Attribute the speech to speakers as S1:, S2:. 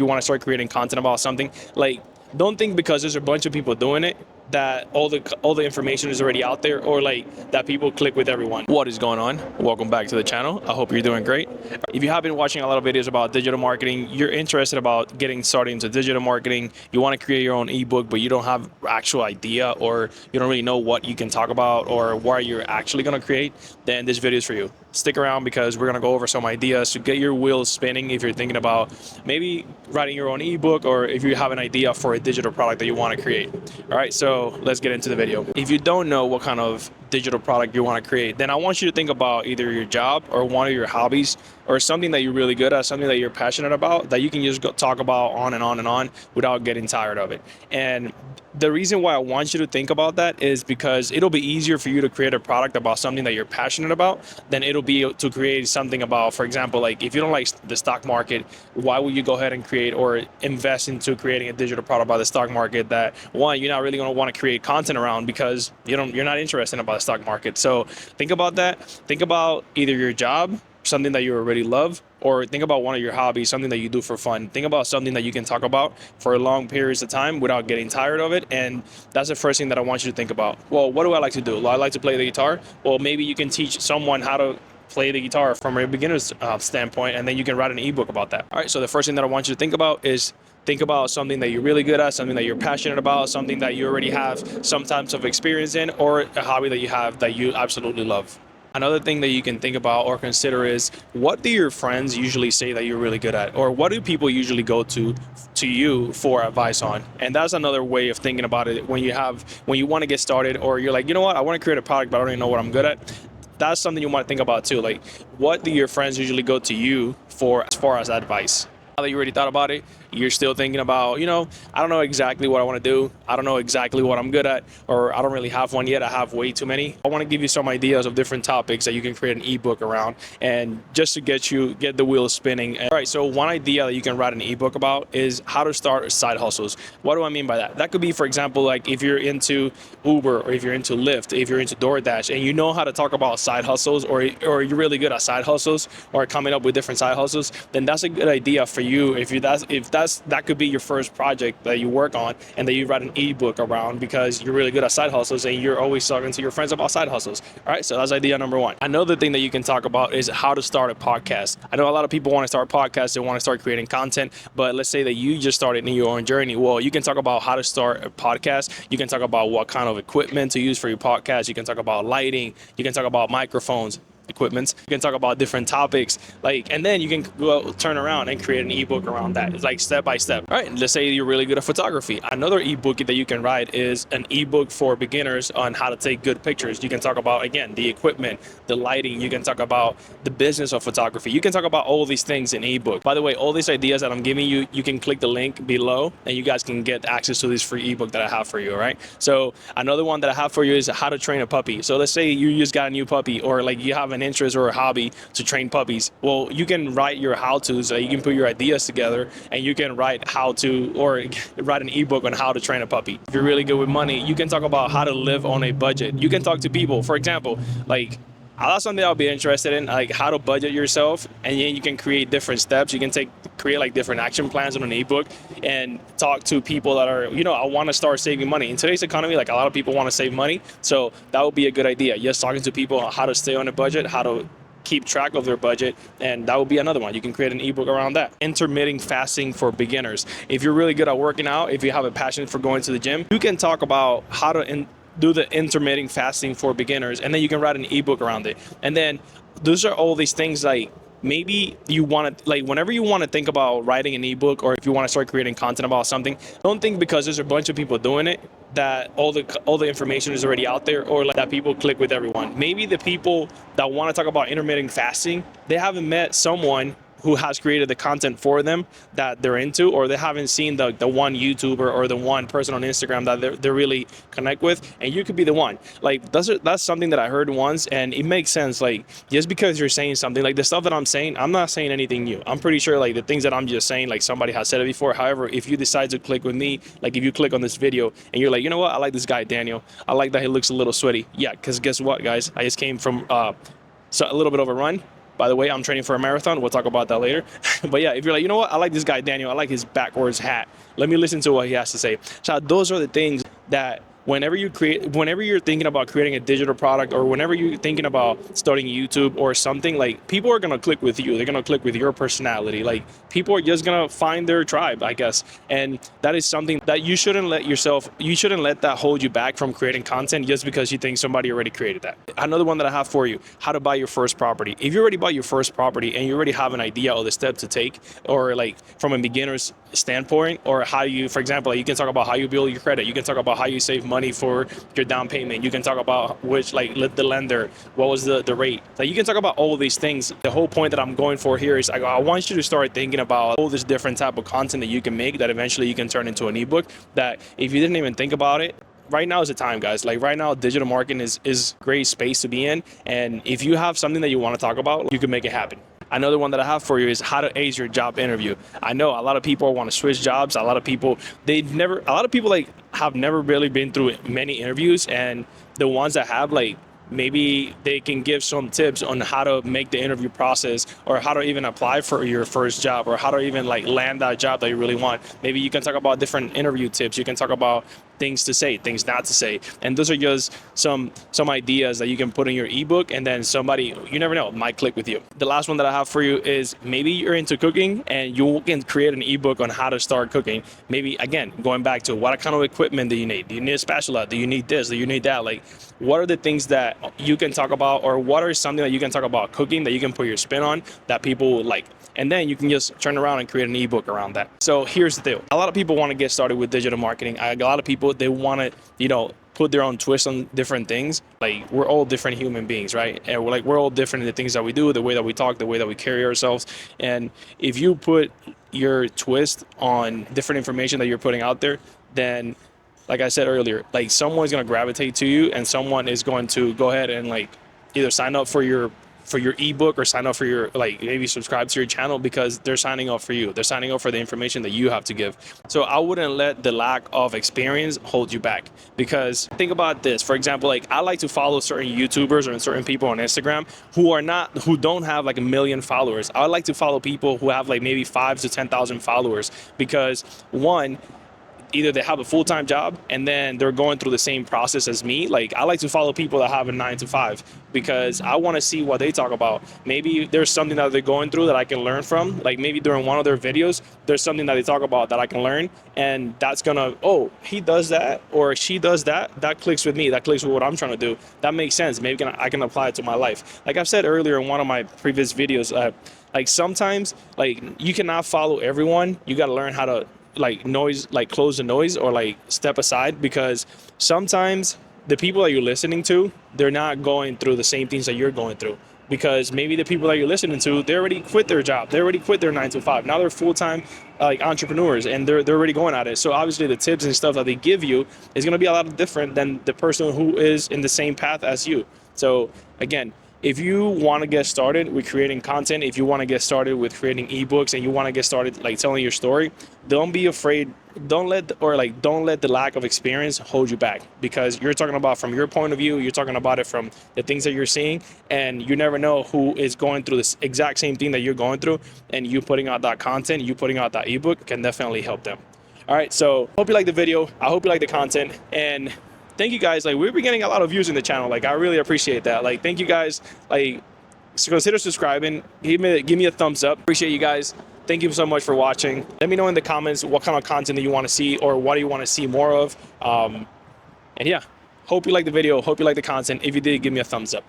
S1: you want to start creating content about something, like, don't think because there's a bunch of people doing it that all the information is already out there, or like that people click with everyone. What is going on? Welcome back to the channel. I hope you're doing great. If you have been watching a lot of videos about digital marketing, you're interested about getting started into digital marketing, you want to create your own ebook, but you don't have actual idea, or you don't really know what you can talk about or what you're actually going to create, then this video is for you. Stick around because we're going to go over some ideas to get your wheels spinning if you're thinking about maybe writing your own ebook, or if you have an idea for a digital product that you want to create. All right, so let's get into the video. If you don't know what kind of digital product you want to create, then I want you to think about either your job or one of your hobbies, or something that you're really good at, something that you're passionate about, that you can just go talk about on and on and on without getting tired of it. And the reason why I want you to think about that is because it'll be easier for you to create a product about something that you're passionate about than it'll be to create something about, for example, like if you don't like the stock market, why would you go ahead and create or invest into creating a digital product about the stock market that, one, you're not really going to want to create content around because you're not interested about the stock market. So think about that. Think about either your job, something that you already love, or think about one of your hobbies, something that you do for fun. Think about something that you can talk about for long periods of time without getting tired of it. And that's the first thing that I want you to think about. Well, what do I like to do? Well, I like to play the guitar. Well, maybe you can teach someone how to play the guitar from a beginner's standpoint, and then you can write an ebook about that. All right, so the first thing that I want you to think about is think about something that you're really good at, something that you're passionate about, something that you already have some types of experience in, or a hobby that you have that you absolutely love. Another thing that you can think about or consider is, what do your friends usually say that you're really good at? Or what do people usually go to you for advice on? And that's another way of thinking about it when you want to get started, or you're like, you know what, I want to create a product, but I don't even know what I'm good at. That's something you want to think about too. Like, what do your friends usually go to you for as far as advice? Now that you already thought about it, you're still thinking about, I don't know exactly what I want to do. I don't know exactly what I'm good at, or I don't really have one yet. I have way too many. I want to give you some ideas of different topics that you can create an ebook around, and just to get the wheels spinning. All right, so one idea that you can write an ebook about is how to start side hustles. What do I mean by that? That could be, for example, like if you're into Uber, or if you're into Lyft, if you're into DoorDash, and you know how to talk about side hustles, or you're really good at side hustles, or coming up with different side hustles, then that's a good idea for you. That could be your first project that you work on and that you write an ebook around, because you're really good at side hustles and you're always talking to your friends about side hustles. All right, so that's idea number one. Another thing that you can talk about is how to start a podcast. I know a lot of people want to start podcasts, they want to start creating content, but let's say that you just started in your own journey. Well, you can talk about how to start a podcast. You can talk about what kind of equipment to use for your podcast. You can talk about lighting. You can talk about microphones, equipments. You can talk about different topics, and then you can go turn around and create an ebook around that. It's like step by step. All right, let's say you're really good at photography. Another ebook that you can write is an ebook for beginners on how to take good pictures. You can talk about, again, the equipment, the lighting. You can talk about the business of photography. You can talk about all these things in ebook. By the way, all these ideas that I'm giving you, you can click the link below and you guys can get access to this free ebook that I have for you. All right, so another one that I have for you is how to train a puppy. So let's say you just got a new puppy, or like you have an interest or a hobby to train puppies. Well, you can write your how-tos, you can put your ideas together, and you can write write an ebook on how to train a puppy. If you're really good with money, you can talk about how to live on a budget. You can talk to people, for example, like that's something I'll be interested in, like how to budget yourself, and then you can create different steps. You can create like different action plans on an ebook and talk to people that are, I want to start saving money. In today's economy, like a lot of people want to save money. So that would be a good idea. Just talking to people on how to stay on a budget, how to keep track of their budget, and that would be another one. You can create an ebook around that. Intermittent fasting for beginners. If you're really good at working out, if you have a passion for going to the gym, you can talk about how to do the intermittent fasting for beginners, and then you can write an ebook around it. And then those are all these things, like maybe you want to, like whenever you want to think about writing an ebook, or if you want to start creating content about something, don't think because there's a bunch of people doing it that all the information is already out there, or like that people click with everyone. Maybe the people that want to talk about intermittent fasting, they haven't met someone who has created the content for them that they're into, or they haven't seen the one YouTuber or the one person on Instagram that they really connect with, and you could be the one. Like that's something that I heard once, and it makes sense. Like, just because you're saying something, like the stuff that I'm saying, I'm not saying anything new. I'm pretty sure like the things that I'm just saying, like somebody has said it before. However, if you decide to click with me, like if you click on this video and you're like, you know what, I like this guy Daniel, I like that he looks a little sweaty. Yeah, because guess what, guys, I just came from a little bit of a run. By the way, I'm training for a marathon. We'll talk about that later. But yeah, if you're like, you know what, I like this guy Daniel, I like his backwards hat, let me listen to what he has to say. So those are the things that whenever you're thinking about creating a digital product, or whenever you're thinking about starting YouTube or something, like, people are gonna click with you. They're gonna click with your personality. Like, people are just gonna find their tribe, I guess. And that is something that you shouldn't let that hold you back from creating content just because you think somebody already created that. Another one that I have for you: how to buy your first property. If you already bought your first property and you already have an idea of the steps to take, or like from a beginner's standpoint, or how you, for example, you can talk about how you build your credit. You can talk about how you save money for your down payment. You can talk about which, like, the lender, what was the rate. Like, you can talk about all of these things. The whole point that I'm going for here is I want you to start thinking about all this different type of content that you can make that eventually you can turn into an ebook, that if you didn't even think about it, right now is the time, guys. Like, right now, digital marketing is great space to be in. And if you have something that you want to talk about, you can make it happen. Another one that I have for you is how to ace your job interview. I know a lot of people want to switch jobs. A lot of people like have never really been through many interviews, and the ones that have, like, maybe they can give some tips on how to make the interview process, or how to even apply for your first job, or how to even, like, land that job that you really want. Maybe you can talk about different interview tips. You can talk about things to say, things not to say. And those are just some ideas that you can put in your ebook, and then somebody, you never know, might click with you. The last one that I have for you is, maybe you're into cooking and you can create an ebook on how to start cooking. Maybe, again, going back to what kind of equipment do you need? Do you need a spatula? Do you need this? Do you need that? Like, what are the things that you can talk about, or what are something that you can talk about cooking that you can put your spin on that people will like? And then you can just turn around and create an ebook around that. So here's the deal. A lot of people want to get started with digital marketing. A lot of people, they want to, put their own twist on different things. Like, we're all different human beings, right? And we're all different in the things that we do, the way that we talk, the way that we carry ourselves. And if you put your twist on different information that you're putting out there, then, like I said earlier, like, someone's going to gravitate to you, and someone is going to go ahead and, like, either sign up for your ebook, or sign up for your, like, maybe subscribe to your channel, because they're signing up for you. They're signing up for the information that you have to give. So I wouldn't let the lack of experience hold you back, because think about this. For example, like, I like to follow certain YouTubers or certain people on Instagram who don't have like 1 million followers. I like to follow people who have like maybe 5,000 to 10,000 followers, because one, either they have a full-time job and then they're going through the same process as me. Like, I like to follow people that have a 9 to 5, because I want to see what they talk about. Maybe there's something that they're going through that I can learn from. Like, maybe during one of their videos, there's something that they talk about that I can learn, and that's gonna, oh, he does that, or she does that. That clicks with me. That clicks with what I'm trying to do. That makes sense. Maybe I can apply it to my life. Like I've said earlier in one of my previous videos, like, sometimes, like, you cannot follow everyone. You got to learn how to, like, close the noise, or like step aside, because sometimes the people that you're listening to, they're not going through the same things that you're going through. Because maybe the people that you're listening to, they already quit their job, they already quit their 9 to 5. Now they're full-time, like, entrepreneurs, and they're already going at it. So obviously the tips and stuff that they give you is going to be a lot different than the person who is in the same path as you. So again, if you want to get started with creating content, if you want to get started with creating ebooks, and you want to get started, like, telling your story, don't be afraid. Don't let the lack of experience hold you back, because you're talking about from your point of view. You're talking about it from the things that you're seeing, and you never know who is going through this exact same thing that you're going through, and you putting out that content, you putting out that ebook can definitely help them. All right, so hope you like the video. I hope you like the content, and thank you guys. Like, we've been getting a lot of views in the channel. Like, I really appreciate that. Like, thank you guys. Like, so consider subscribing. Give me a thumbs up. Appreciate you guys. Thank you so much for watching. Let me know in the comments what kind of content that you want to see, or what do you want to see more of. And yeah, hope you like the video. Hope you like the content. If you did, give me a thumbs up.